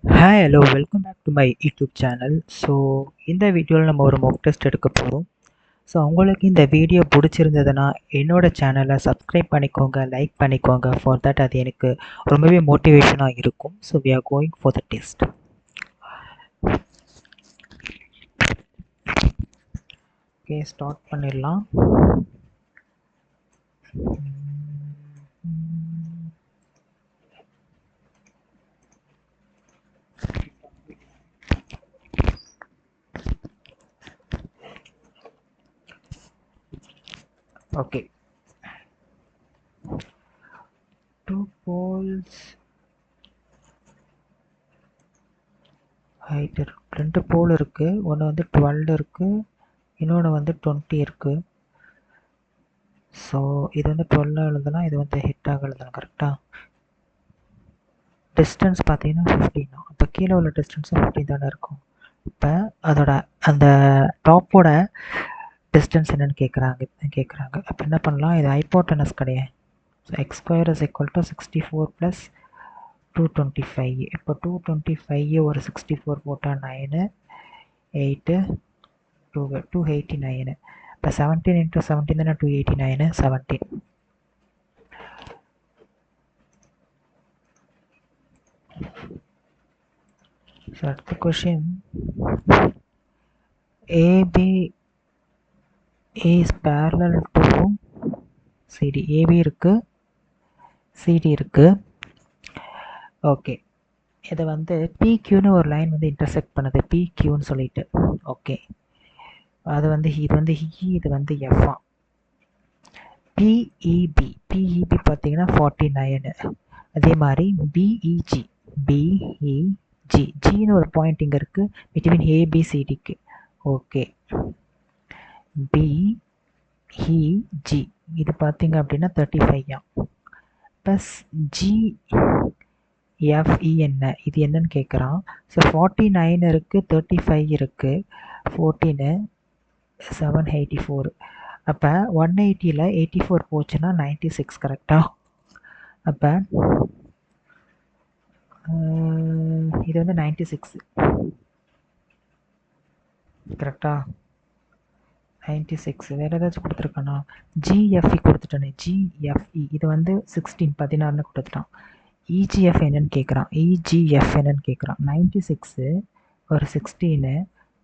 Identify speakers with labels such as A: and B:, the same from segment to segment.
A: Hi hello welcome back to my YouTube channel. So இந்த வீடியோவில் நம்ம ஒரு மொக் டெஸ்ட் எடுக்க போகிறோம். ஸோ உங்களுக்கு இந்த வீடியோ பிடிச்சிருந்ததுன்னா என்னோட சேனலை சப்ஸ்கிரைப் பண்ணிக்கோங்க, லைக் பண்ணிக்கோங்க. ஃபார் தட் அது எனக்கு ரொம்பவே மோட்டிவேஷனாக இருக்கும். So we are going for the test. Okay, start பண்ணிடலாம். ஓகே, 2 poles ஹைட் இருக்கு. 2 போல் இருக்குது. ஒன்று வந்து 12 இருக்குது, இன்னொன்று வந்து 20 இருக்குது. ஸோ இது வந்து 12 எழுதலாம், இது வந்து ஹிட்டாக எழுதலாம். கரெக்டாக டிஸ்டன்ஸ் பார்த்தீங்கன்னா 15 தான். அப்போ கீழே உள்ள டிஸ்டன்ஸும் 15 தானே இருக்கும். இப்போ அதோட அந்த டாப்போட டிஸ்டன்ஸ் என்னன்னு கேட்குறாங்க. அப்போ என்ன பண்ணலாம், இது ஹைப்போட்டனஸ் கிடையாது. So X square is equal to 64 plus 225. இப்போ 225 ஒரு 64 போட்டால் 9, 8, 289. இப்போ 17 இன்ட்டு 17 தானே 289, 17. ஸோ அடுத்த question, AB is parallel to CD. AB இருக்குது, சிடி இருக்குது. ஓகே, இதை வந்து பிக்யூன்னு ஒரு லைன் வந்து இன்டர்செக்ட் பண்ணுது, பிக்யூன்னு சொல்லிட்டு. ஓகே, அது வந்து இது வந்து இது வந்து எஃப்ஆ. பிஇபி பார்த்தீங்கன்னா 49. அதே மாதிரி பிஇஜி ஜின்னு ஒரு பாயிண்ட் இங்கே இருக்குது பிட்வீன் ஏபிசிடிக்கு. ஓகே, பிஇஜி இது பார்த்தீங்க அப்படின்னா 35 ப்ளஸ் ஜிஎஃப்இ என்ன, இது என்னன்னு கேட்குறான். ஸோ 49 இருக்குது, 35 இருக்குது, 14, 784. அப்போ 180ல் 84 போச்சுன்னா 96. கரெக்டாக? அப்போ இது வந்து 96. கரெக்டா? 96. வேறு ஏதாச்சும் கொடுத்துருக்கானா? ஜிஎஃப்இ கொடுத்துட்டானே, ஜிஎஃப்இ இது வந்து 16 கொடுத்துட்டான். இஜிஎஃப் என்னன்னு கேட்குறான். இஜிஎஃப் என்னன்னு கேட்குறான். 96 ஒரு 16,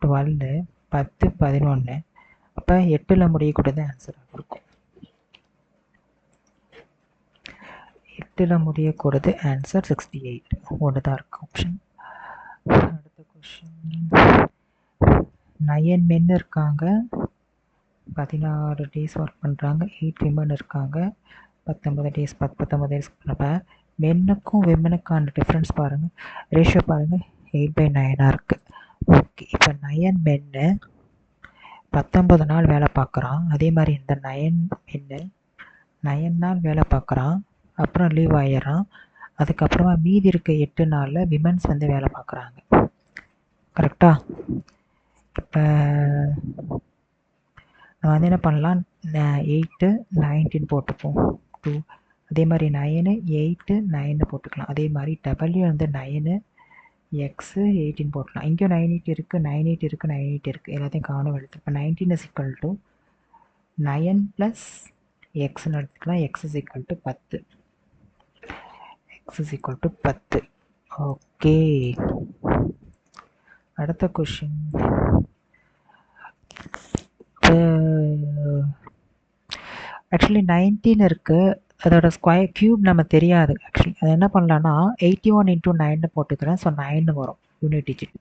A: 12, 10, 11. அப்போ 8ல் முடியக்கூடாது ஆன்சராக இருக்கும். 8ல் முடியக்கூடாது ஆன்சர் 68. ஒன்று தான் இருக்குது ஆப்ஷன். அடுத்த கொஷின், 9 men இருக்காங்க, 16 days ஒர்க் பண்ணுறாங்க, 8 women இருக்காங்க, 19 days 19 days. அப்போ மென்னுக்கும் விமனுக்கான டிஃப்ரென்ஸ் பாருங்கள், ரேஷியோ பாருங்கள், 8/9 இருக்குது. ஓகே, இப்போ 9 மென்னு 19 நாள் வேலை பார்க்குறான். அதே மாதிரி இந்த 9 மென்னு 9 நாள் வேலை பார்க்குறான், அப்புறம் லீவ் ஆயிடுறான். அதுக்கப்புறமா மீதி இருக்க 8 நாளில் விமன்ஸ் வந்து வேலை பார்க்குறாங்க. கரெக்டா? இப்போ நம்ம வந்து என்ன பண்ணலாம், 8, 19 போட்டுப்போம். 2. அதே மாதிரி 9, 8, 9 போட்டுக்கலாம். அதே மாதிரி டபிள்யூ வந்து 9, எக்ஸு 18 போட்டுக்கலாம். இங்கேயும் 98 இருக்குது, 98 இருக்குது, 98 இருக்குது. எல்லாத்தையும் காணும் எடுத்து. இப்போ 19 இஸ் ஈக்குவல் டு 9 ப்ளஸ் எக்ஸ்ன்னு எடுத்துக்கலாம். X is equal to 10. X is equal to 10. Okay, அடுத்த கொஷின், ஆக்சுவலி 19 இருக்குது, அதோட ஸ்கொயர் க்யூப் நம்ம தெரியாது. ஆக்சுவலி அது என்ன பண்ணலான்னா 81 இன்ட்டு 9 போட்டுக்கிறேன். ஸோ 9 வரும் யூனிட் டிஜிட்.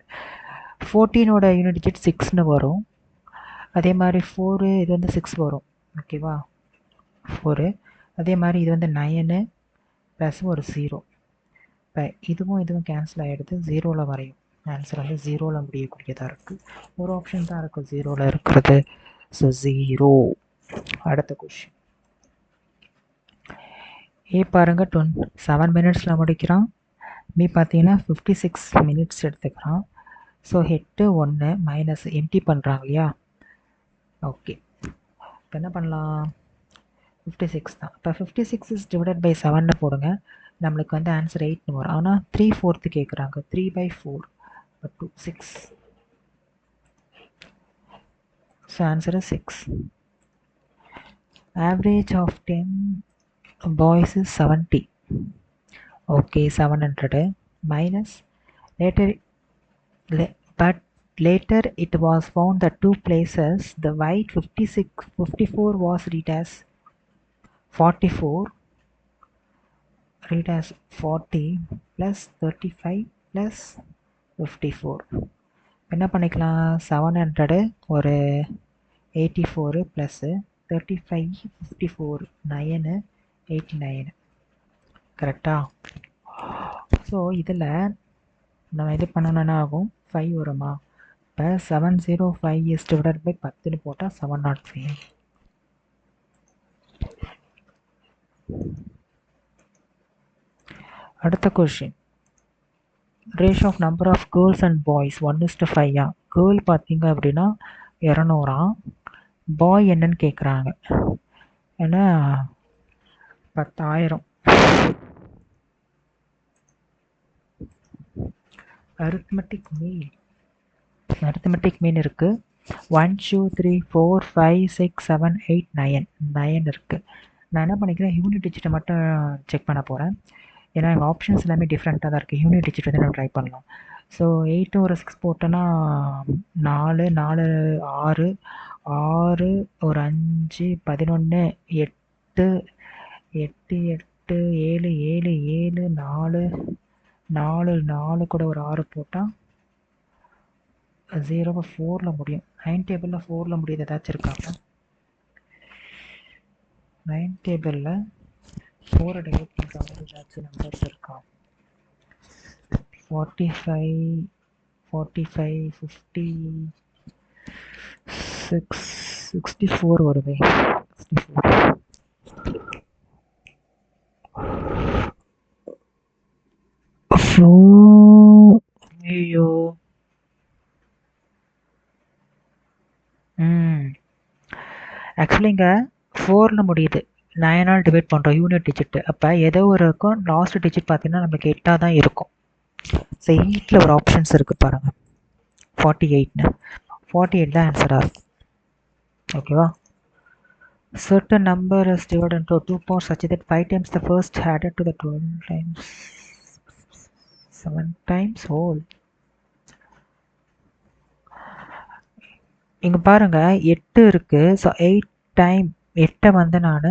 A: 14ஓட யூனிட் டிஜிட் 6ன்னு வரும். அதே மாதிரி 4 இது வந்து 6 வரும். ஓகேவா? 4. அதே மாதிரி இது வந்து 9 ப்ளஸ் ஒரு 0. இப்போ இதுவும் கேன்சல் ஆகிடுது, 0ல் வரையும். ஆன்சர் வந்து 0ல் முடியக்கூடியதாக இருக்குது. ஒரு ஆப்ஷன் தான் இருக்குது 0ல் இருக்கிறது. ஸோ 0. அடுத்த கொஷின், ஏ பாருங்கள் 7 மினிட்ஸில் முடிக்கிறான். பி பார்த்தீங்கன்னா 56 மினிட்ஸ் எடுத்துக்கிறான். ஸோ ஹெட்டு 1 மைனஸ் எம்டி பண்ணுறாங்க இல்லையா? ஓகே, இப்போ என்ன பண்ணலாம், 56 தான். இப்போ 56 இஸ் டிவைடட் பை 7ன்னு போடுங்க. நம்மளுக்கு வந்து ஆன்சர் 8ன்னு வரும். ஆனால் 3/4 கேட்குறாங்க. 3/4 2 6. So answer is 6. Average of 10 boys is 70. Okay, 700 minus later, but later it was found that two places the white 54 was read as 44, read as 40 plus 35 plus 54. என்ன பண்ணிக்கலாம், 700 ஒரு 84 plus 35 54 9 89. கரெக்டா? ஸோ இதில் நம்ம இது பண்ணணும்னா ஆகும் 5 வருமா? இப்போ 705 is divided by 10ன்னு போட்டால் 705. அடுத்த question, ratio of number of girls and boys 1:5. Girl பார்த்தீங்க அப்படின்னா 200, பாய் என்னன்னு கேட்குறாங்க. ஏன்னா 10,000. அரித்மெட்டிக் மீன் இருக்கு. 1 2 3 4 5 6 7 8 9 இருக்கு. நான் என்ன பண்ணிக்கிறேன், யூனிட் டிஜிட்டை மட்டும் செக் பண்ண போகிறேன். ஏன்னா எங்கள் ஆப்ஷன்ஸ் எல்லாமே டிஃப்ரெண்ட்டாக தான் இருக்குது. யூனிட் டிஜிட் வந்து நம்ம ட்ரை பண்ணலாம். ஸோ 8 ஒரு 6 போட்டோன்னா 4 4 6 6 ஒரு 5 11 8 8 8 7 7 7 4 4 4 கூட ஒரு 6 போட்டால் 0 4ல் முடியும். 9 டேபிளில் 4ல் முடியுது ஏதாச்சும் இருக்காங்க? 9 டேபிளில் 4 டிவைட் பண்ணுற ஏதாச்சும் நம்பர்ஸ் இருக்கா? 45 45 56 64 வருது. 64. ஐயோ, ஆக்சுவலி இங்கே 4ல் முடியுது. 9ஆல் டிவைட் பண்ணுறோம் யூனிட் டிஜிட்டு. அப்போ ஏதோ ஒரு இருக்கும். லாஸ்ட் டிஜிட் பார்த்தீங்கன்னா நம்மளுக்கு 8ஆக தான் இருக்கும். ஸோ 8ல் ஒரு ஆப்ஷன்ஸ் இருக்குது பாருங்கள், 48ன்னு. 48 தான் ஆன்சராக இருக்கும். ஓகேவா? certain number is divided into 2 parts such that 5 times the first added to the 12 times 7 times whole. இங்கே பாருங்க 8 இருக்கு. ஸோ 8 டைம் 8 வந்து நான்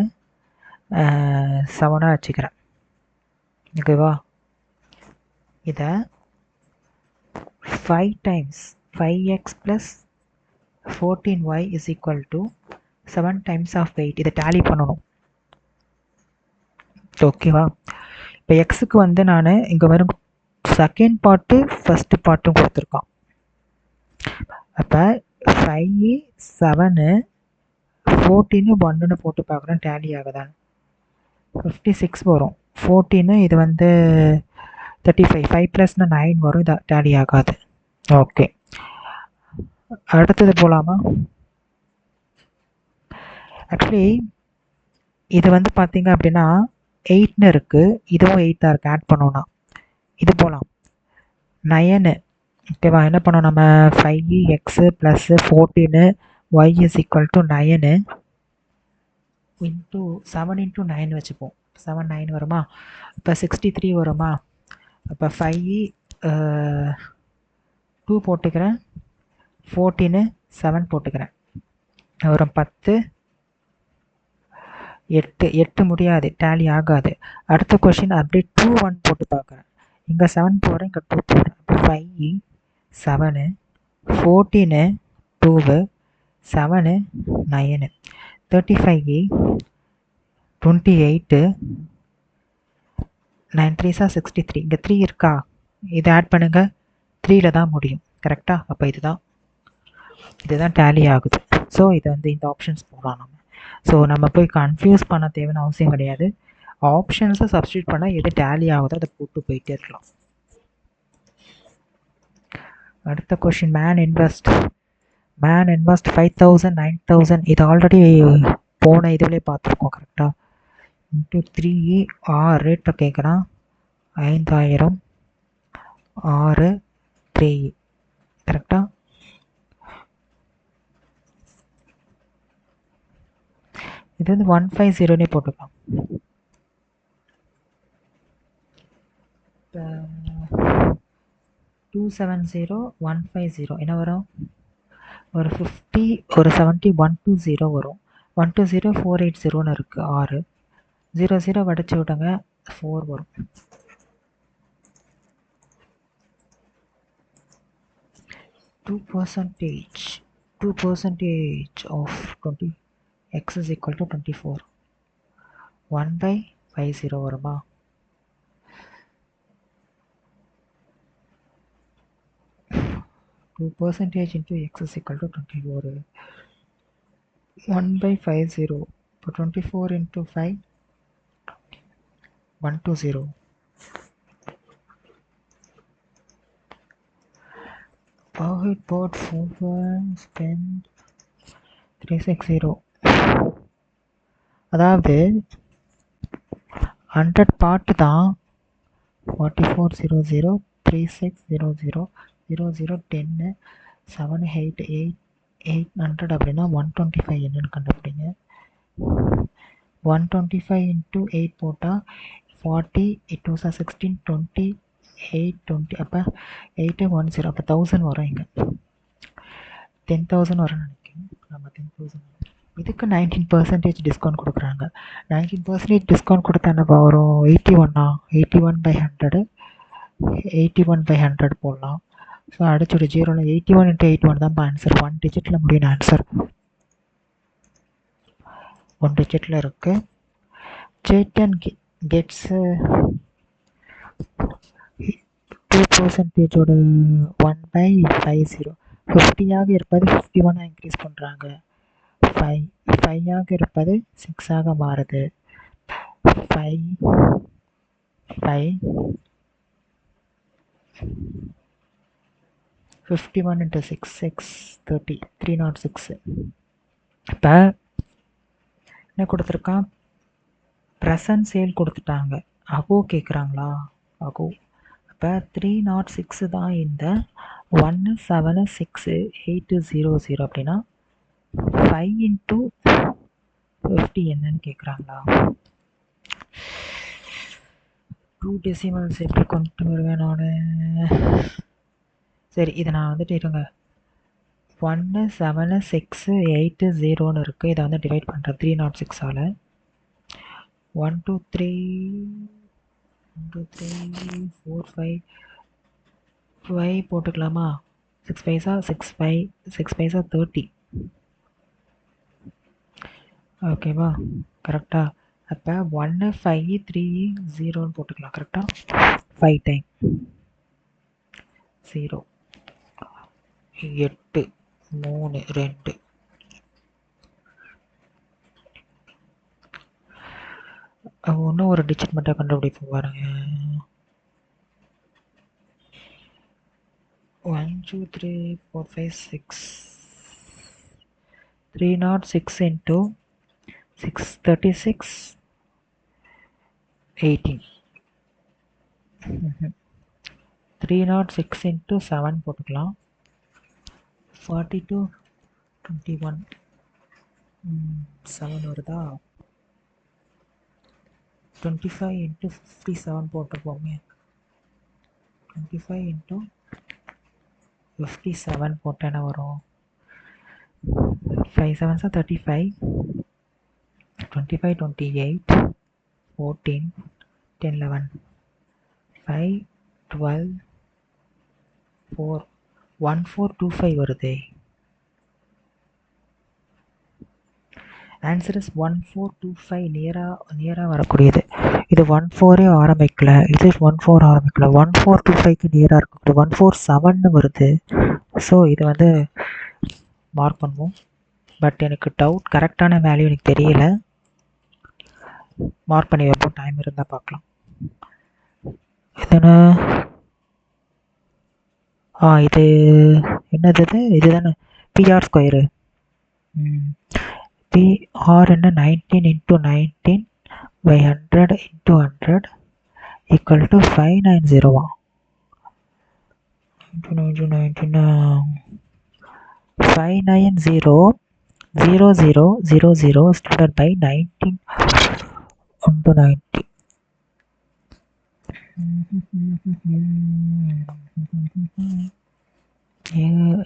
A: 7ஆக வச்சுக்கிறேன். ஓகேவா? இதை 5 times 5x plus 14y is equal to 7 times of 8. இதை டேலி பண்ணணும். ஓகேவா? இப்போ எக்ஸுக்கு வந்து நான் இங்கே வரும் செகண்ட் பார்ட்டு ஃபஸ்ட்டு பார்ட்டும் கொடுத்துருக்கான். அப்போ 5 7 14 1ன்னு போட்டு பார்க்குறேன் டேலி ஆகுதான்னு. 56 வரும். 14 இது வந்து 35. 5 ப்ளஸ்னால் 9 வரும். இது டேலி ஆகாது. ஓகே, அடுத்தது போகலாமா? ஆக்சுவலி இது வந்து பார்த்தீங்க அப்படின்னா 8ன்னு இருக்குது. இதுவும் 8 தான் இருக்குது. ஆட் பண்ணோன்னா இது போகலாம் 9. ஓகேவா? என்ன பண்ணோம் நம்ம 5x plus 14y is equal to 9 into 7 into 9 வச்சுப்போம். 7 9 வருமா? இப்போ 63 வருமா? அப்போ 5 2 போட்டுக்கிறேன், 14 7 போட்டுக்கிறேன். ஒரு 10 8 8 முடியாது, டேலி ஆகாது. அடுத்த கொஷின் அப்படியே 2 1 போட்டு பார்க்குறேன். இங்கே 7 போகிறேன், இங்கே 2 போகிறேன். அப்போ 5 7 14 2 7 9 35 28 9 3 63. இங்கே 3 இருக்கா? இதை ஆட் பண்ணுங்க. 3ல் தான் முடியும். கரெக்டாக? அப்போ இதுதான் டேலி ஆகுது. ஸோ இதை வந்து இந்த ஆப்ஷன்ஸ் போகலாம் நம்ம. ஸோ நம்ம போய் கன்ஃபியூஸ் பண்ண தேவைன்னு அவசியம் கிடையாது. ஆப்ஷன்ஸை சப்ஸ்டியூட் பண்ணால் எது டேலி ஆகுதோ அதை போட்டு போயிட்டே இருக்கலாம். அடுத்த கொஷின், மேன் இன்வெஸ்ட் 5,000 9,000. இது ஆல்ரெடி போன இதுலேயே பார்த்துருக்கோம். கரெக்டாக? இன்ட்டு 3 ஆர் ரேட்டை கேட்குறான். 5000 6 3 கரெக்டா? இது வந்து 150 போட்டுக்கலாம். 270 150 என்ன வரும்? ஒரு 50 ஒரு 70 120 வரும். 120 480 இருக்கு 6 00 வடிச்சு விடுங்க 4 வரும். 2% of 20 x is equal to 24 1/50 வருமா? Two percentage into x is equal to 24 1/50 இப்போ 24 into 5 120 Power bought spend 360 அதாவது 100 பார்ட் தான் 4400 3600 00 10 788 800 அப்படின்னா 125 என்னன்னு கண்டுபிடிங்க. 125 into 8 போட்டால் 40 8 16 20 8 20 அப்போ 810 அப்போ 1000 வரும். இங்கே 10,000 வரும்னு நினைக்கிறேன். நம்ம 10,000 இதுக்கு 19% டிஸ்கவுண்ட் கொடுக்குறாங்க. 19% டிஸ்கவுண்ட் கொடுத்தா என்ன வரும்? 81 81/100 81/100 போடலாம். ஸோ அடிச்சுடு 0 81 into 81 தான் ஆன்சர். 1 டிஜிட்டில் முடியும் ஆன்சர். 1 டிஜிட்டில் இருக்கு. சேட்டன் கெட்ஸ் 2% 1/50 50ஆக இருப்பது 51 இன்க்ரீஸ் பண்ணுறாங்க. 5ஆக இருப்பது 6ஆக மாறுது. 51 into 6 630 306. இப்போ என்ன கொடுத்துருக்கான்? ப்ரெசன்ட் சேல் கொடுத்துட்டாங்க. அகோ கேட்குறாங்களா? அகோ இப்போ 306 தான் இந்த 176 அப்படின்னா 5 into 50 என்னன்னு கேட்குறாங்களா? 2 டெசிமல்ஸ் எப்படி கொண்டு வருவேன் நான்? சரி இதை நான் வந்துட்டு இருங்க 17680 இருக்குது. இதை வந்து டிவைட் பண்ணுறேன் 306ஆல். 1 2 3 4 5 5 போட்டுக்கலாமா? 6 பைசா 6 பைசா 30 ஓகேவா? கரெக்டா? அப்போ 1530 போட்டுக்கலாம். கரெக்டா? 5 டைம் 0 8 3 2 இன்னும் ஒரு டிஜிட் மட்டும் கண்டுபிடிப்போம் பாருங்க. 1 2 3 4 5 6 306 into 636 18 306 into 7 போட்டுக்கலாம். 42 21 7 வருதா? 25 into 57 போட்டுப்போமே. 25 into 57 போட்டால் என்ன வரும்? 5 7s 35 25 28 14 10 11 5 12 4 1425 வருது. Answer is 1425. நியராக வரக்கூடியது. இது 14 ஆரம்பிக்கல, இது 14 ஆரம்பிக்கல, 1425க்கு நியராக இருக்கக்கூடிய 147 வருது. ஸோ இது வந்து மார்க் பண்ணுவோம். பட் எனக்கு டவுட், கரெக்டான வேல்யூ எனக்கு தெரியல. மார்க் பண்ணி வைப்போம், டைம் இருந்தால் பார்க்கலாம். இதுன்னு இது என்னது? இது தானே பிஆர் ஸ்கொயரு. PR என்ன 19 into 19 by 100 into 100 equal to 590 590 divided by 19 into 90.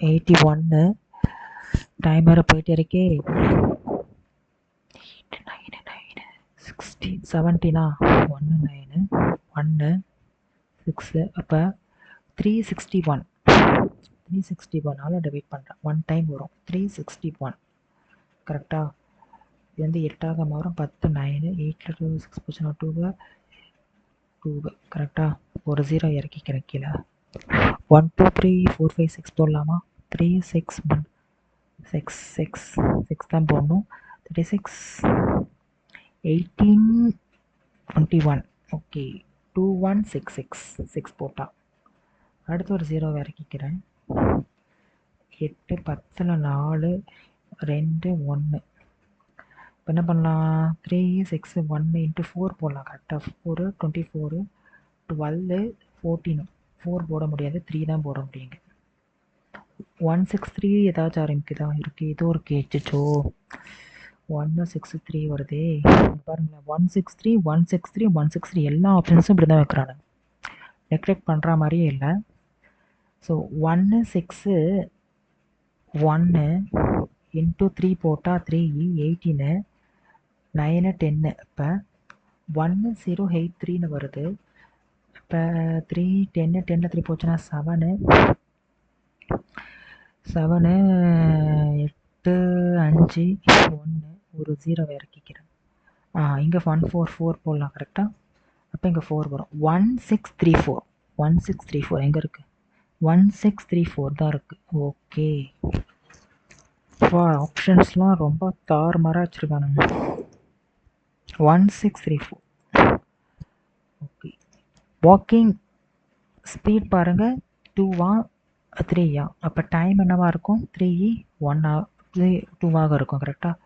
A: 81 டைமரை போயிட்டு இருக்கே. 16 17 1 9 1 6 அப்போ 361 361 டிவைட் பண்ணுறேன். 1 டைம் வரும் 361 கரெக்டாக. இது வந்து 8ஆக மாறும். 10 9 8ல் 2 6 போச்சுன்னா 2 கரெக்டாக. ஒரு 0 இறக்கிக்கிறேன் கீழே. 1 2 3 4 5 6 போடலாமா? 3 6 1 6 6 6 தான் போடணும். 36 18 21 ஓகே. 2166 6 போட்டா. அடுத்து ஒரு 0 இறக்கிக்கிறேன். 8 10ல் 4 2 1 இப்போ என்ன பண்ணலாம்? 3 6 1 இன்ட்டு 4 போடலாம். கரெக்டாக 4 24 12 14 4 போட முடியாது, 3 தான் போட முடியுங்க. 163 ஏதாச்சும் ஆரம்பிக்குதா? இருக்குது, ஏதோ ஒரு கேச்சுச்சோ. 163 வருதே பாருங்களேன். 163 163 163 எல்லா ஆப்ஷன்ஸும் இப்படி தான் வைக்கிறாங்க. நெக்லெக்ட் பண்ணுற மாதிரியே இல்லை. ஸோ 1 6 1 இன்ட்டு 3 போட்டால் 3 18 9 10 இப்போ 1083 வருது. இப்போ 3 10 10ல் 3 போச்சுன்னா 7 7 8 5 1 ஒரு 0 இறக்கிக்கிறேன். இங்கே 144 போடலாம் கரெக்டாக. அப்போ இங்கே 4 வரும். 1634 1634 எங்கே இருக்குது? 1634 தான் இருக்குது. ஓகே. ஆப்ஷன்ஸ்லாம் ரொம்ப தாறுமாறாக வச்சுருக்கானுங்க. 1634 ஓகே. வாக்கிங் ஸ்பீட் பாருங்கள் 2 3 அப்போ டைம் என்னவா இருக்கும்? 3 1 2 இருக்கும் கரெக்டாக.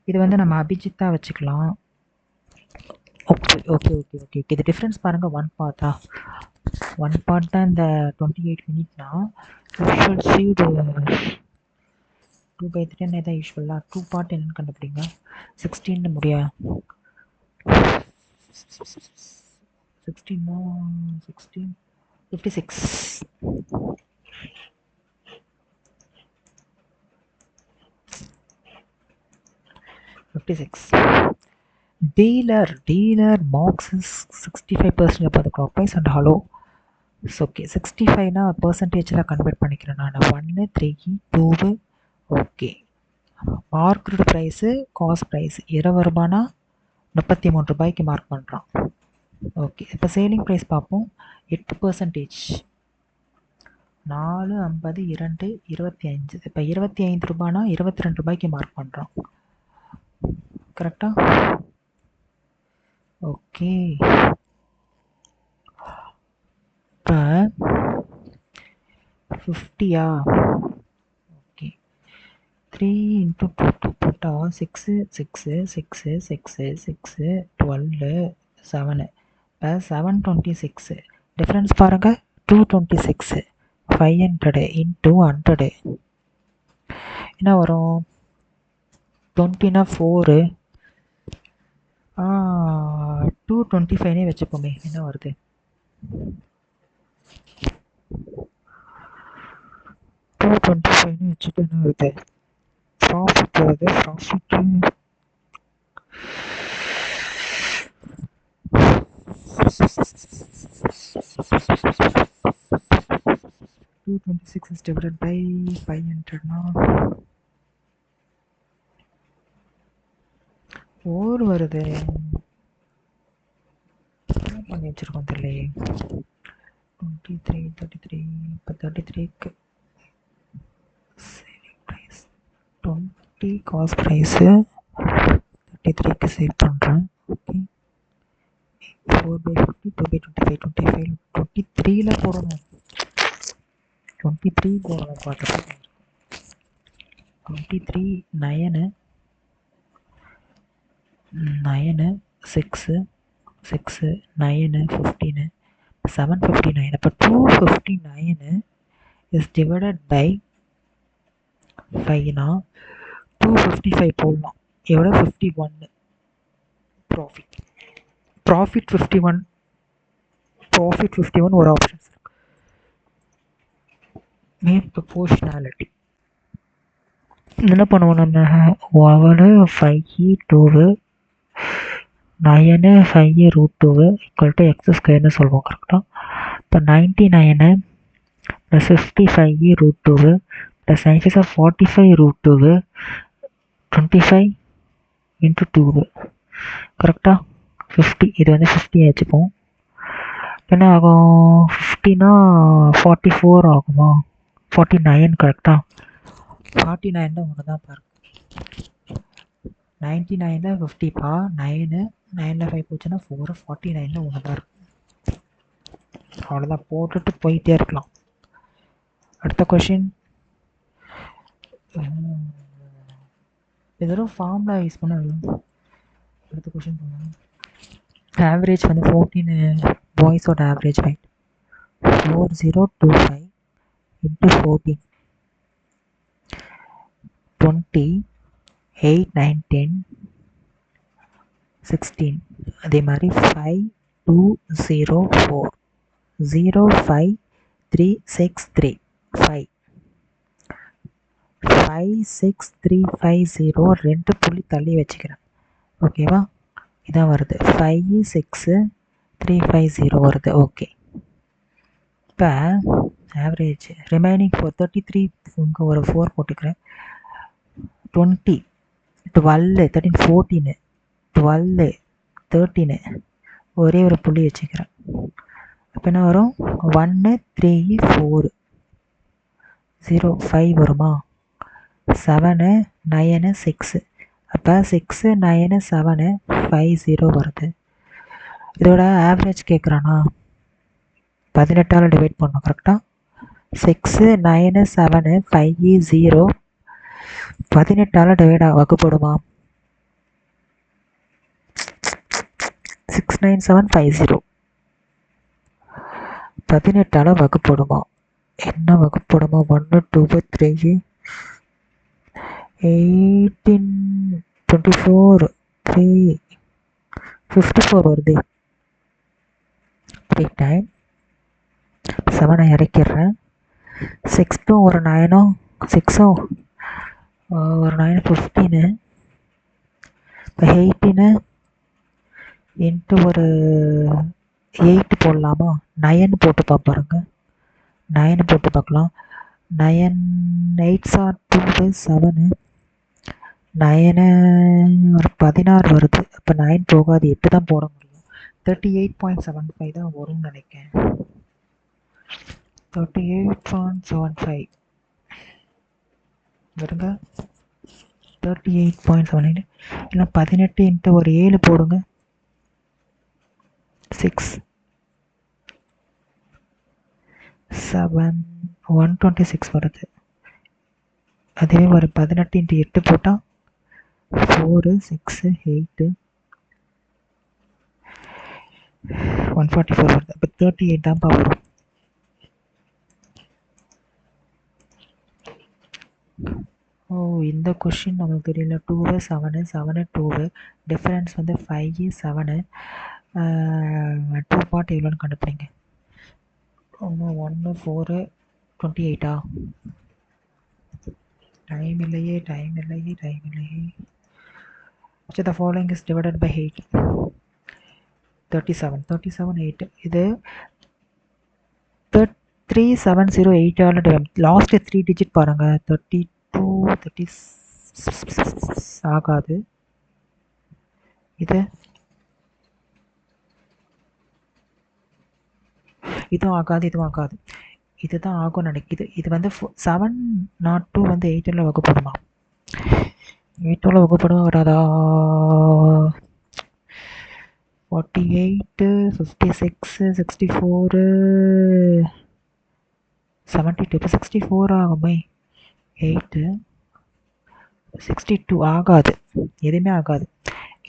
A: இது வந்து நம்ம அபிஜித்தாக வச்சுக்கலாம். Okay okay okay okay okay. இது டிஃப்ரென்ஸ் பாருங்கள். 1 பார்ட்டா 1 பார்ட் தான் இந்த 28 மினிட்னா. யூஷுவல் ஸ்பீடு 2/3 தான் யூஸ்வலாக. 2 பார்ட் என்னென்னு கண்டுபிடிங்க. 16 முடியா? 16 16 56 56. Dealer marks 65% about the clockwise and hollow. Okay 65னா பர்சன்டேஜில் கன்வெர்ட் பண்ணிக்கிறேன் நான். 1 3 2 okay. Marked price cost price 20 ரூபானா 33 ரூபாய்க்கு மார்க் பண்ணுறான். ஓகே. இப்போ சேலிங் ப்ரைஸ் பார்ப்போம். 8% 4 50 2 25. இப்போ 25 ரூபானா 22 ரூபாய்க்கு மார்க் பண்ணுறான் கரெக்டா. ஓகே. இப்போ 50 ஓகே. 3 இன்ட்டு 2 போட்டால் 6 6 6 6 6 12 7 இப்போ 726. டிஃப்ரென்ஸ் பாருங்கள். 226 500 இன்ட்டு 100 என்ன வரும்? 20னா 4 225 வச்சுப்போமே. என்ன வருது? 225 வச்சுட்டு என்ன வருது? ப்ராஃபிட் வருது. ப்ராஃபிட் 226 is divided by 500னா 4 வருது. என்ன பண்ணி வச்சுருக்கோம் தெரியலையே. 23 33 இப்போ 33க்கு சேவிங் ப்ரைஸ் 20 காஸ்ட் ப்ரைஸு 33க்கு சேவ் பண்ணுறேன். ஓகே. 4/50 2/25 25 23ல் போடணும். 23 போடணும் பார்த்துட்டு. 23 9 6 6, 9, 15, 759. அப்போ 259 is divided by 5னா 255 போடலாம். எவ்வளோ? 51. ப்ராஃபிட் 51 ஒரு ஆப்ஷன்ஸ் இருக்கு. மேக் ப்ரொபோர்ஷனாலிட்டி என்ன பண்ணுவோம் நம்ம? அவனு 5 2 9 5 √2 ஈக்குவல் டு எக்ஸ் ஸ்கொயர்னு சொல்லுவோம். கரெக்டாக? இப்போ 99 ப்ளஸ் 55 √2 ப்ளஸ் 9 45 √2 25 இன்ட்டு 2 கரெக்டாக? 50. இது வந்து 50 வச்சுப்போம். என்ன ஆகும்? 50னா 44 ஆகுமா? 49 கரெக்டாக? 49 ஒன்று தான் பாருங்க. 99ல் 50பா 9 9ல் 5 போச்சுன்னா 4 49ல் ஒன்று தான் இருக்கும். அவ்வளோதான், போட்டுட்டு போயிட்டே இருக்கலாம். அடுத்த கொஷின். ஏதோ ஃபார்முலா யூஸ் பண்ண. அடுத்த கொஷின் பண்ணுவோம். ஆவரேஜ் வந்து 14 பாய்ஸோட ஆவரேஜ் வெயிட் 4025 இன்ட்டு 14 20 8 9 10 16. அதே மாதிரி 5204 05363 5 56350 2 புள்ளி தள்ளி வச்சுக்கிறேன். ஓகேவா? இதான் வருது 56350 வருது. ஓகே. இப்போ ஆவரேஜ் ரிமைனிங் 33 இங்கே ஒரு 4 போட்டுக்கிறேன். 20 12 13 14 12 13 ஒரே ஒரு புள்ளி வச்சுக்கிறேன். அப்போ என்ன வரும்? 1 3 4 0 5 வருமா? 7 9 6. அப்போ 6 9 7 50 வருது. இதோட ஆவரேஜ் கேட்குறானா? 18ஆல் டிவைட் பண்ணணும். கரெக்டாக? 6 9 7 50 18ஆல் டிவைட் வகுப்படுமா? 69750 18ஆல் வகுப்படுமா? என்ன வகுப்படுமா? 1 2 3 18 24 3 54 வருது. 3 டைம் 7 இறக்கிடுறேன். 6 ஒரு 9 6 ஒரு 9 15 இப்போ 18 இன்ட்டு ஒரு 8 போடலாமா? 9 போட்டு பார்ப்பாருங்க. 9 போட்டு பார்க்கலாம். 9 8 2 7 9 ஒரு 16 வருது. அப்போ 9 போகாது, 8 தான் போட முடியும். 38.75 தான் வரும்னு நினைக்கிறேன். 38.75 வருங்க. 38.78 இல்லை 18 இன்ட்டு ஒரு 7 போடுங்க. 6 7 126 வருது. அதுவே ஒரு 18 இன்ட்டு 8 போட்டால் 4 6 8 144 வருது. அப்போ 38 தான்ப்பா வரும். ஓ, இந்த கொஷின் நம்மளுக்கு தெரியல. 2 7 7 2 டிஃப்ரென்ஸ் வந்து 5 7 2 பார்ட் எவ்வளோன்னு கண்டுபிடிங்க. 1 4 28. டைம் இல்லையே. The following is divided by 8. 37 8. இது 3708 லாஸ்ட் 3 டிஜிட் பாருங்க. 32 36 ஆகாது. இதுவும் ஆகாது. இதுதான் ஆகும் நினைக்குது. இது வந்து 702 வந்து 8 வகுப்படுமா? 8 வகுப்படுமா வராதா? 48 56 64 72 இப்போ 64 ஆகுமே. 8 62 ஆகாது. எதுவுமே ஆகாது.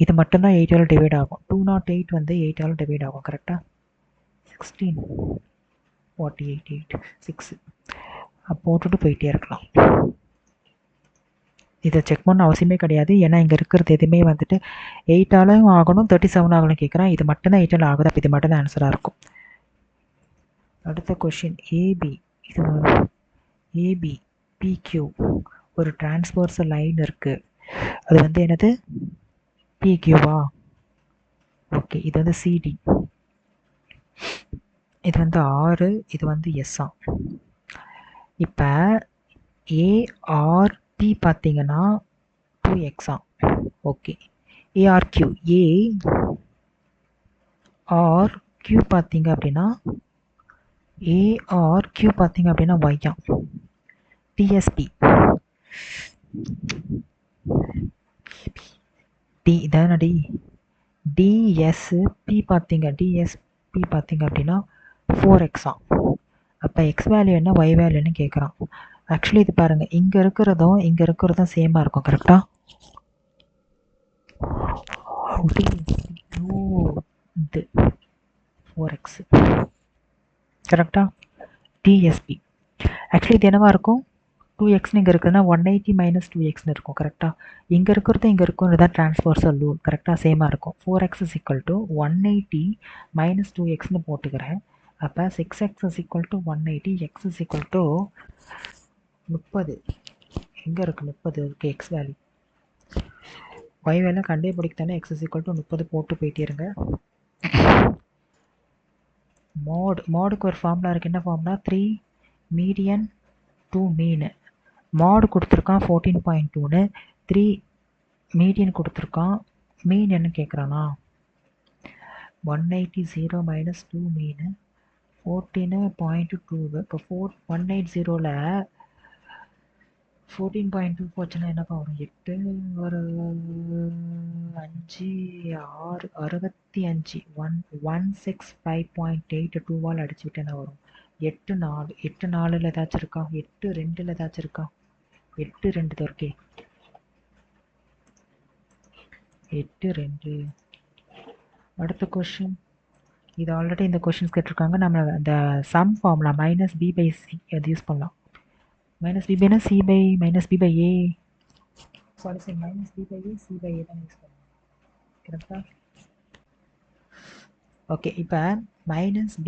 A: இது மட்டும்தான் 8ஆல் டிவைட் ஆகும். 208 வந்து 8ஆல் டிவைட் ஆகும். கரெக்டாக 16 48 8 6 போட்டுட்டு போயிட்டே இருக்கலாம். இதை செக் பண்ண அவசியமே கிடையாது. ஏன்னா இங்கே இருக்கிறது எதுவுமே வந்துட்டு 8ஆலும் ஆகணும் 37 ஆகணும் கேட்குறேன். இது மட்டும்தான் 8ஆல் ஆகுது. அப்போ இது மட்டும்தான் ஆன்சராக இருக்கும். அடுத்த கொஷின் ஏபி. இது ஏபி பிக்யூ ஒரு டிரான்ஸ்வர்சல் லைன் இருக்குது. அது வந்து என்னது? பிக்யூவா? ஓகே. இது வந்து சிடி. இது வந்து ஆறு. இது வந்து எஸ்ஸா. இப்போ ஏஆர்பி பார்த்தீங்கன்னா 2எக்ஸா. ஓகே. ஏஆர்கியூ ஏஆர்கியூ பார்த்தீங்க அப்படின்னா ஏஆர்கியூ பார்த்தீங்க அப்படின்னா ஒய்யா. டிஎஸ்பி டி தானடி. டிஎஸ்பி பார்த்தீங்க அப்படின்னா 4எக்ஸா. அப்போ எக்ஸ் வேல்யூ என்ன ஒய் வேல்யூன்னு கேட்குறான். ஆக்சுவலி இது பாருங்கள், இங்கே இருக்கிறதும் சேமாக இருக்கும். கரெக்டாக? இது 4x கரெக்டாக. டிஎஸ்பி ஆக்சுவலி இது என்னவா இருக்கும்? 2x இங்கே இருக்குதுன்னா 180 - 2xன்னு இருக்கும். கரெக்டாக? இங்கே இருக்கிறது தான் டிரான்ஸ்வர்சல் ரூல். கரெக்டாக சேமாக இருக்கும். 4x = 180 - 2xன்னு போட்டுக்கிறேன். அப்போ 6x = 180, x = 30. எங்கே இருக்குது 30? இருக்குது எக்ஸ் வேல்யூ. ஒய் வேல்யூ கண்டே பிடிக்கத்தானே. x = 30 போட்டு போயிட்டே இருங்க. மோடுக்கு ஒரு ஃபார்முலா இருக்குது. என்ன ஃபார்முலா? 3 மீடியன் 2 மீன். மாடு கொடுத்துருக்கான் 14.2ன்னு. 3 மீடியன் கொடுத்துருக்கான். மீன் என்ன கேட்குறானா? 180 0 - 2 மீன் 14.2. இப்போ 180ல் 14.2 போச்சுன்னா என்னப்பா வரும்? 8 ஒரு 5 6 65 165.8 2ஆல் அடிச்சு விட்டு என்ன வரும்? 8 4. 8 4ல் ஏதாச்சும் இருக்கா? 8 2ல் ஏதாச்சும் இருக்கா? 8 2 தான் இருக்கே. 8 2. அடுத்த கொஷின். இது ஆல்ரெடி இந்த கொஷின்ஸ் கேட்டிருக்காங்க. நம்ம அந்த சம் ஃபார்முலா -b/c அது யூஸ் பண்ணலாம். -b/னா c/-b/a. Sorry sir, -b/a c/a தான் யூஸ் பண்ணலாம். கரெக்டா? ஓகே. இப்போ -b/a =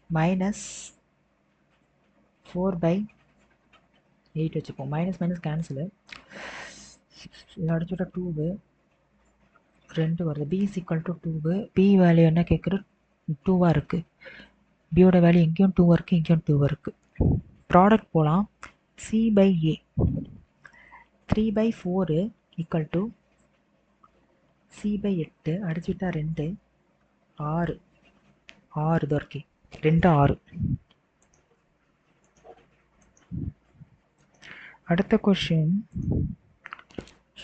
A: -4/8 வச்சுப்போம். Minus cancel. இதை அடிச்சுட்டா 2 2 வருது. b = 2. b வேல்யூ என்ன கேட்குறது? 2வாக இருக்குது. பியோட வேல்யூ எங்கேயும் 2 இருக்குது, இங்கேயும் 2 இருக்குது. ப்ராடக்ட் போகலாம். c/a 3/4 = c/8 அடிச்சுட்டா 2 6 6 தான் இருக்கே. 2 6. அடுத்த question.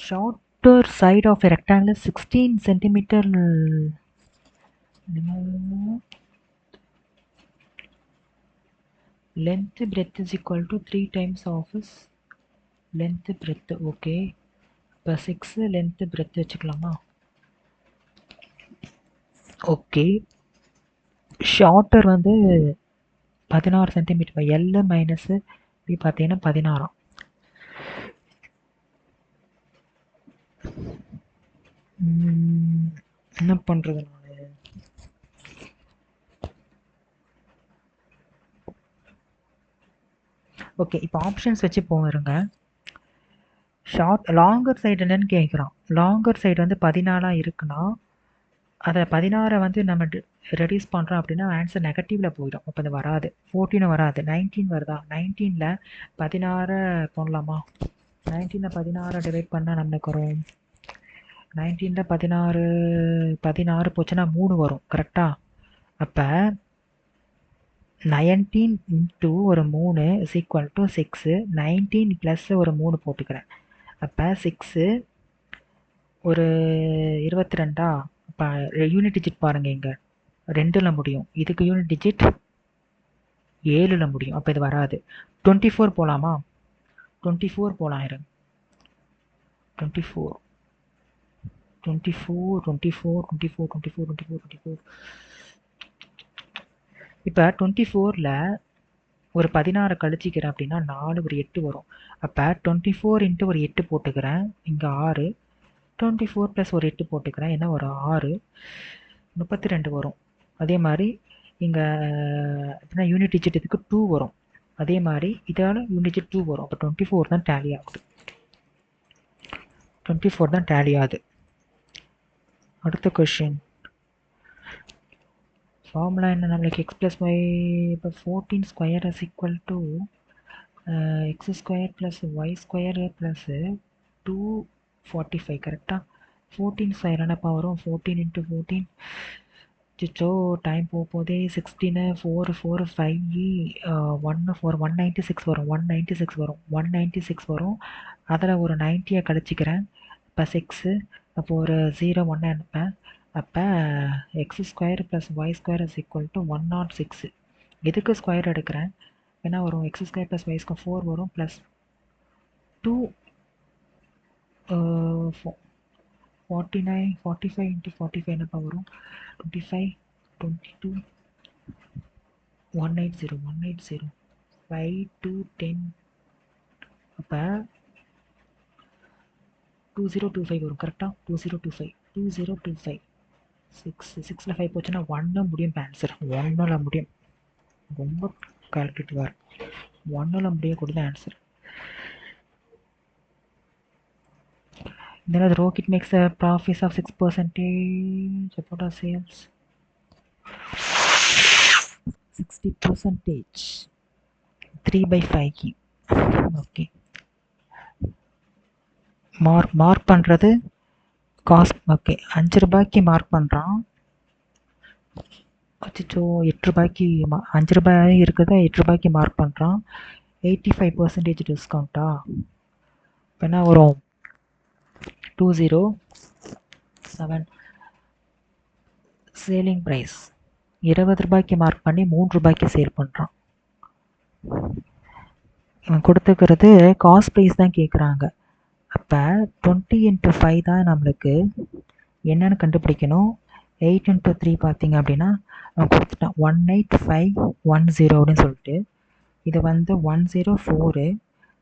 A: Shorter side of a rectangle 16 cm. length breadth is equal to 3 times of its length breadth. Okay. இப்போ 6 length breadth வச்சுக்கலாமா? ஓகே. ஷார்ட்டர் வந்து 16 சென்டிமீட்டர். L - B பார்த்தீங்கன்னா 16. என்ன பண்ணுறது நான்? ஓகே. இப்போ ஆப்ஷன்ஸ் வச்சு போயிருங்க. லாங்கர் சைடு என்னன்னு கேட்குறான். லாங்கர் சைடு வந்து 14 இருக்குன்னா அதை 16 வந்து நம்ம ரெடியூஸ் பண்ணுறோம் அப்படின்னா ஆன்சர் நெகட்டிவில் போயிடும். அப்போ அது வராது. 14 வராது. 19 வருதா? 19ல் 16 போடலாமா? 19ல் 16 டிவைட் பண்ணால் நம்மளுக்கு வரும். 19ல் 16 போச்சுன்னா 3 வரும். கரெக்டாக? அப்போ 19 × ஒரு 3 = 6. 19 + ஒரு 3 போட்டுக்கிறேன். அப்போ 6 ஒரு 22. இப்போ யூனிட் டிஜிட் பாருங்கள். இங்கே 2ல் முடியும். இதுக்கு யூனிட் டிஜிட் 7ல் முடியும். அப்போ இது வராது. 24 போகலாமா? 24 போகலாம். 24 24. இப்போ 24ல் ஒரு 16 கழிச்சிக்கிறேன் அப்படின்னா 4 ஒரு 8 வரும். அப்போ 24 இன்ட்டு ஒரு 8 போட்டுக்கிறேன், இங்கே 6. 24 ப்ளஸ் ஒரு 8 போட்டுக்கிறேன், என்ன வரும் 6, 32 வரும். அதே மாதிரி இங்கே எப்படின்னா யூனிட் டிஜிட் இதுக்கு 2 வரும். அதே மாதிரி இதால் யூனிட் டிஜிட் 2 வரும். அப்போ 24 தான் டேலி ஆகுது. 24 தான் டேலி ஆகுது. அடுத்த கொஷின் ஃபார்முலா என்ன நம்மளுக்கு எக்ஸ் ப்ளஸ் ஒய். இப்போ 14 square is equal to X square plus Y square plus 245 கரெக்டாக. 14 ஸ்கொயர் என்னப்பா வரும், 14 இன்ட்டு 14. சிச்சோ டைம் போதே. 16 4 4 5 1 4 196 வரும். 196 வரும். 196 வரும். அதில் ஒரு 90யை கழிச்சிக்கிறேன். இப்போ 6, அப்போ ஒரு 0 1 அனுப்பேன். அப்போ X square plus Y square is equal to 106. எதுக்கு ஸ்கொயர் எடுக்கிறேன், என்ன வரும், X square plus Y square 4 வரும், ப்ளஸ் 2 49 45 இன்ட்டு 45 என்னப்பா வரும், 25 22 180 180 5 2 10. அப்போ 2025 வரும் கரெக்டாக. 2025 6ல் 5 போச்சுன்னா 1 முடியும். ஆன்சர் 1ல் முடியும். ரொம்ப கால்குலேட்டிவாக இருக்கும். 1ல் முடியக்கூடியது answer. Then the rocket makes a profit of 6%. About our sales 60%. 3/5 key. Okay. Mark பண்ணுறது காஸ்ட். ஓகே, 5 ரூபாய்க்கு மார்க் பண்ணுறான். அச்சோ 8 ரூபாய்க்கு 5 ரூபாய் இருக்குதா, 8 ரூபாய்க்கு மார்க் பண்ணுறான். 85% டிஸ்கவுண்ட்டா. இப்போ என்ன வரும், 207. சேலிங் ப்ரைஸ் 20 ரூபாய்க்கு மார்க் பண்ணி 3 ரூபாய்க்கு சேல் பண்ணுறான். கொடுத்துக்கிறது காஸ்ட் ப்ரைஸ் தான் கேட்குறாங்க. அப்போ 20 × 5 தான் நம்மளுக்கு என்னென்னு கண்டுபிடிக்கணும். 8 × 3 பார்த்தீங்க அப்படின்னா நான் கொடுத்துட்டேன் 18510 அப்படின்னு சொல்லிட்டு. இது வந்து 104,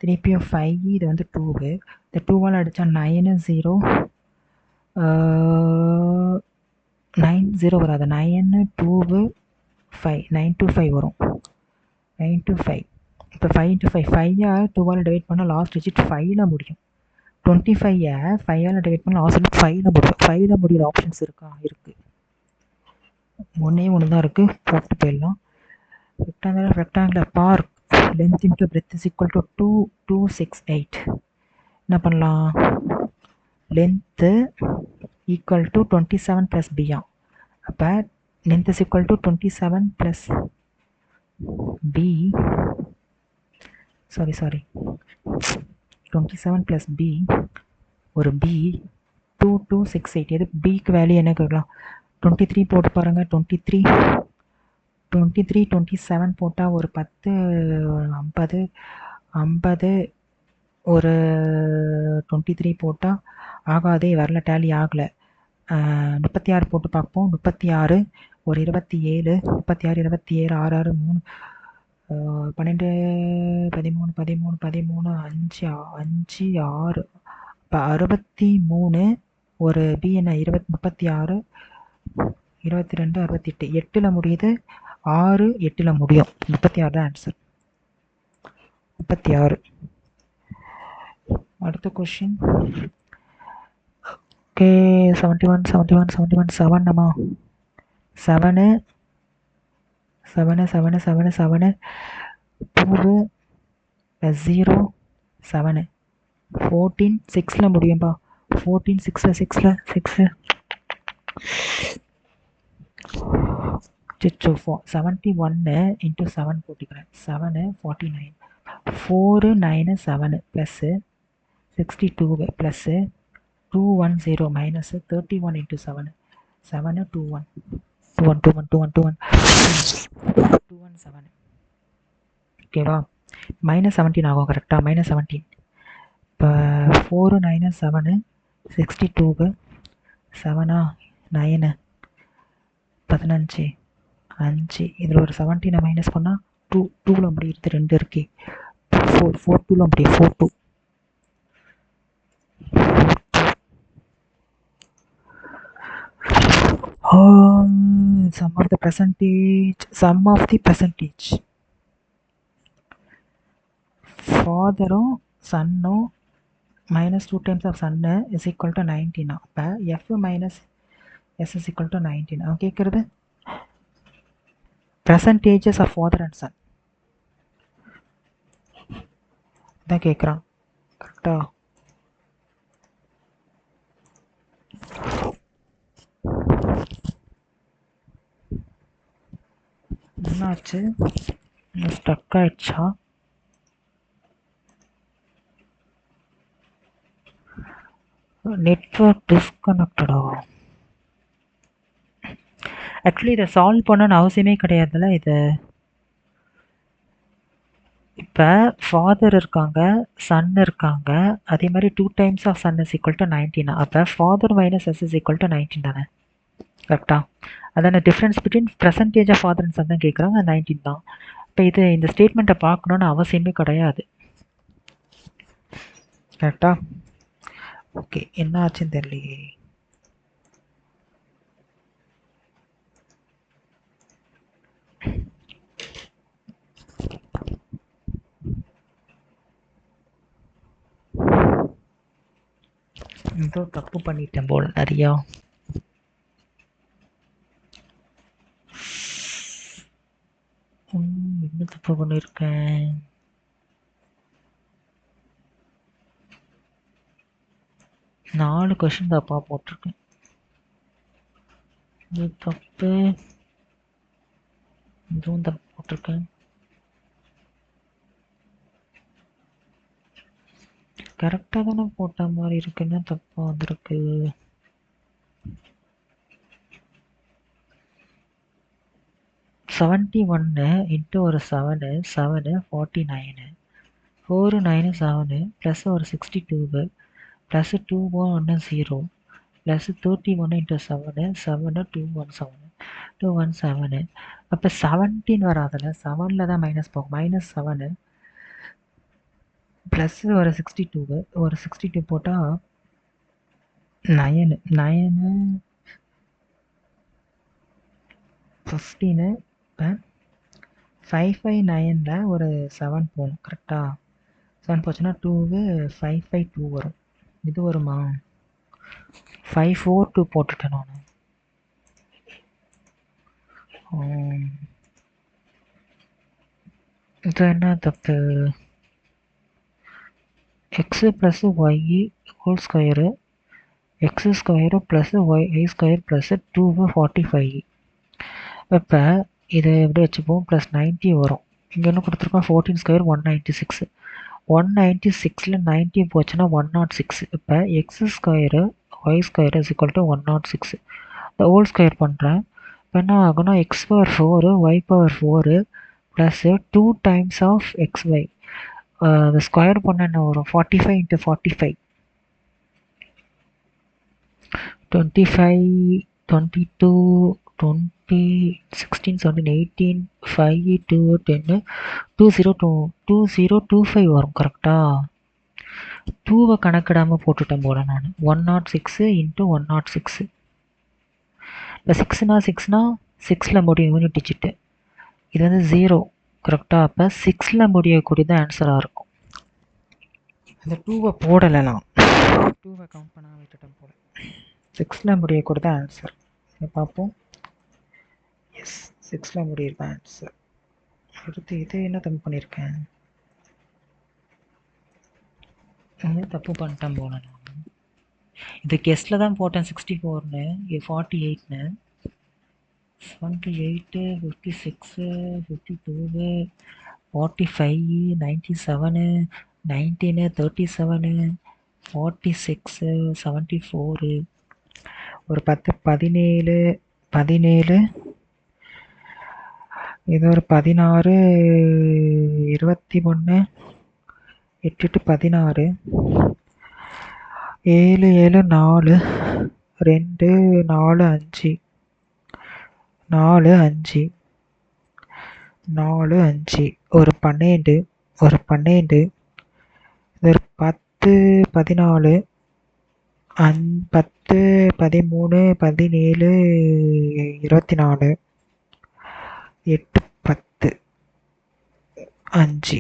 A: திருப்பியும் 5, இது வந்து 2. இந்த 2வால் அடித்தா 9 0 90 வராது. 9 2 5 925 வரும். 925. இப்போ 5 × 5 5 2வால் டிவைட் பண்ணால் லாஸ்ட் டிஜிட் 5ல் முடியும். 25 5ஆல் டிவைட் பண்ணால் லாஸ்ட் டிஜிட் 5ல் முடியும். 5ல் முடிகிற ஆப்ஷன்ஸ் இருக்கா, இருக்குது. ஒன்று தான் இருக்குது, போட்டு போயிடலாம். Rectangular park length into breadth is equal to 268. என்ன பண்ணலாம், லென்த்து ஈக்குவல் டு 27 + பியா. அப்போ length is equal to 27 + B. Sorry 27 + B, ஒரு பி 2268. எது பிக்கு வேல்யூ என்ன கேட்கலாம், 23 போட்டு பாருங்கள். 23 27 போட்டால் ஒரு 10 50 50 ஒரு 23 போட்டால் ஆகாதே, வரல, டேலி ஆகலை. 36 போட்டு பார்ப்போம். 36 ஒரு 27 36 27 6 6 3 12 13 13 13 5 5 6. இப்போ 63 ஒரு பி என்ன 36 22 68. 8ல் முடியுது, 6 8ல் முடியும். 36 தான் ஆன்சர். 36. அடுத்த கொஷின். ஓகே, 71 7 7 7 7 7 7 2 0 7 14 6ல் முடியும்பா. 14 6ல் 6 71 × 7 போட்டுக்கிறேன். 7 49 4 9 7 ப்ளஸ் 62 ப்ளஸ் 210 மைனஸ் 31 × 7 7 21 21 21 7. ஓகேவா, -17 ஆகும் கரெக்டாக. -17. இப்போ 4 9 7 62 7 9 15 5 இதில் ஒரு 17 மைனஸ் பண்ணால் 2ல் முடியுது 2 இருக்கு 4 2ல் முடியும் 4 2 sum of the percentage ஃபாதரும் சன்னும் minus 2 times of sun is equal to 19 அப்போ f minus s is equal to 19 அவன் கேட்குறது percentages of father and son தான் கேட்குறான் கரெக்டா என்னாச்சு ஸ்டக் ஆயிடுச்சா நெட்வொர்க் டிஸ்கனெக்டடா ஆக்சுவலி இதை சால்வ் பண்ணணும்னு அவசியமே கிடையாதுல்ல இது இப்போ ஃபாதர் இருக்காங்க சன் இருக்காங்க அதே மாதிரி 2 times of son is equal to 19 அப்போ father minus S is equal to 19 தானே கரெக்டா அதான difference between percentage of father and son தான் கேட்குறாங்க 19 தான் இப்போ இது இந்த ஸ்டேட்மெண்ட்டை பார்க்கணுன்னு அவசியமே கிடையாது கரெக்டா ஓகே என்ன ஆச்சுன்னு தெரியலையே ஏதோ தப்பு பண்ணிட்டேன் போல நிறையா என்ன தப்பு பண்ணியிருக்கேன் 4 கொஷின் தப்பா போட்டிருக்கேன் இது தப்பு இதுவும் தப்பு போட்டிருக்கேன் கரெக்டாக தானே போட்ட மாதிரி இருக்குன்னா தப்பா வந்திருக்கு $71 இன்ட்டு ஒரு 7 49 4 9 7 ப்ளஸ் ஒரு 62 ப்ளஸ் 2 1 0 ப்ளஸ் 31 இன்ட்டு 7 217 அப்போ 17 வராதுல்ல 7ல் தான் மைனஸ் போகும் -7 ப்ளஸ் ஒரு 62 போட்டால் 9 15 இப்போ 559ல் ஒரு 7 போகணும் கரெக்டாக 7 போச்சுன்னா 552 வரும் இது வருமா 542 போட்டுட்டேன் நான் இது என்ன தப்பு x plus y whole square x square plus Y square plus 245 இப்போ இதை எப்படி வச்சுப்போம் ப்ளஸ் 90 வரும் இங்கே என்ன கொடுத்துருக்கோம் 14 ஸ்கொயர் 196 196ல் 90 போச்சுன்னா 106 இப்போ x square y square is equal to 106 இந்த ஹோல் ஸ்கொயர் பண்ணுறேன் இப்போ என்ன ஆகுனா x power 4 y power 4 plus 2 times of x y அது ஸ்கொயர் பண்ண என்ன வரும் 45 இன்ட்டு 45 25 22 20 16 17 18 5 2 10 2025 வரும் கரெக்டா 2வை கணக்கிடாமல் போட்டுட்டேன் போல நான் 106 இன்ட்டு 106 இப்போ 6னா 6ல் முடியும் யூனிட் டிஜிட்டு இது வந்து 0 கரெக்டாக அப்போ 6ல் முடியக்கூடியது ஆன்சராக இருக்கும் அந்த 2வை போடலை நான் 2வை கவுண்ட் பண்ண விட்டுட்டேன் போல 6ல் முடியக்கூடியது ஆன்சர் பார்ப்போம் எஸ் 6ல் முடியிருக்க ஆன்சர் அடுத்து இது என்ன தப்பு பண்ணியிருக்கேன் தப்பு பண்ணிட்டேன் போல நான் இது கெஸ்ட்டில் தான் போட்டேன் 64ன்னு இது 48ன்னு 78 56 52 45 97 19 37 46 74 ஒரு 10 17 இது ஒரு 16 21 8 16 7 7 4 2 4 5 4 5 4 5 ஒரு 12 ஒரு 12 ஒரு 10 14 10 13 17 24 8 10 5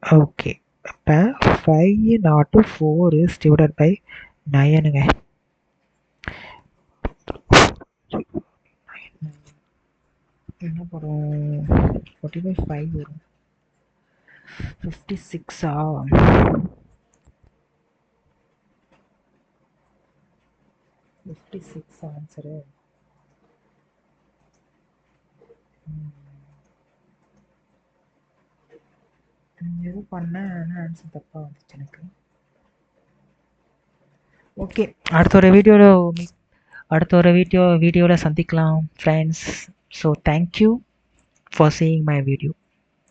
A: ஓகே. அப்போ 5 நாட் 4 இஸ் டிவைடட் பை 9ங்க. என்ன படம் 45 வரும். 56ஆ? 56 ஆன்சரு. எதுவும் பண்ணேன், ஆன்சர் தப்பாக வந்துச்சு எனக்கு. ஓகே, அடுத்த ஒரு வீடியோவில் சந்திக்கலாம் friends. So thank you for seeing my video.